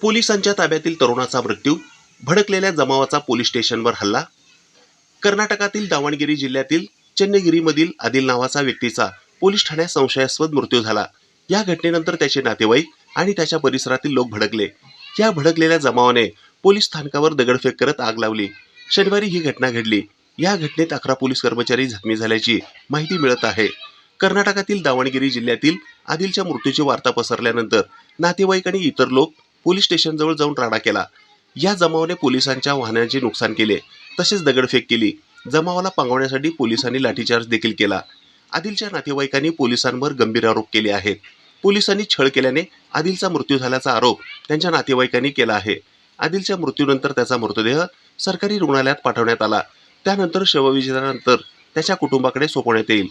पोलिसांच्या ताब्यातील तरुणाचा मृत्यू, भडकलेल्या जमावाचा पोलीस स्टेशनवर हल्ला. कर्नाटकातील दावणगिरी जिल्ह्यातील चेन्नगिरीमधील आदिल नावाचा व्यक्तीचा पोलीस ठाण्यात संशयास्पद मृत्यू झाला. या घटनेनंतर त्याचे नातेवाईक आणि त्याच्या परिसरातील लोक भडकले. या भडकलेल्या जमावाने पोलीस स्थानकावर दगडफेक करत आग लावली. शनिवारी ही घटना घडली. या घटनेत 11 पोलीस कर्मचारी जखमी झाल्याची माहिती मिळत आहे. कर्नाटकातील दावणगिरी जिल्ह्यातील आदिलच्या मृत्यूची वार्ता पसरल्यानंतर नातेवाईक आणि इतर लोक पोलीस स्टेशनजवळ जाऊन राडा केला. या जमावाने पोलिसांच्या वाहनांचे नुकसान केले, तसेच दगडफेक केली. जमावाला पांगवण्यासाठी पोलिसांनी लाठीचार्ज देखील केला. आदिलच्या नातेवाईकांनी पोलिसांवर गंभीर आरोप केले आहेत. पोलिसांनी छळ केल्याने आदिलचा मृत्यू झाल्याचा आरोप त्यांच्या नातेवाईकांनी केला आहे. आदिलच्या मृत्यूनंतर त्याचा मृतदेह सरकारी रुग्णालयात पाठवण्यात आला. त्यानंतर शवविच्छेदनानंतर त्याच्या कुटुंबाकडे सोपवण्यात येईल.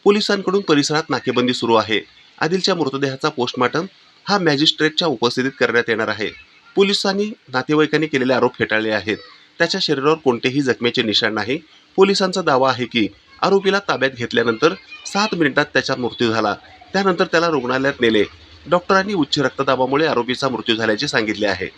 पोलिसांकडून परिसरात नाकेबंदी सुरू आहे. आदिलच्या मृतदेहाचा पोस्टमॉर्टम हा मॅजिस्ट्रेटच्या उपस्थितीत करण्यात येणार आहे. पोलिसांनी नातेवाईकांनी केलेले आरोप फेटाळले आहेत. त्याच्या शरीरावर कोणतेही जखमेचे निशाण नाही. पोलिसांचा दावा आहे की आरोपीला ताब्यात घेतल्यानंतर 7 मिनिटात त्याचा मृत्यू झाला. त्यानंतर त्याला रुग्णालयात नेले. डॉक्टरांनी उच्च रक्तदाबामुळे आरोपीचा मृत्यू झाल्याचे सांगितले आहे.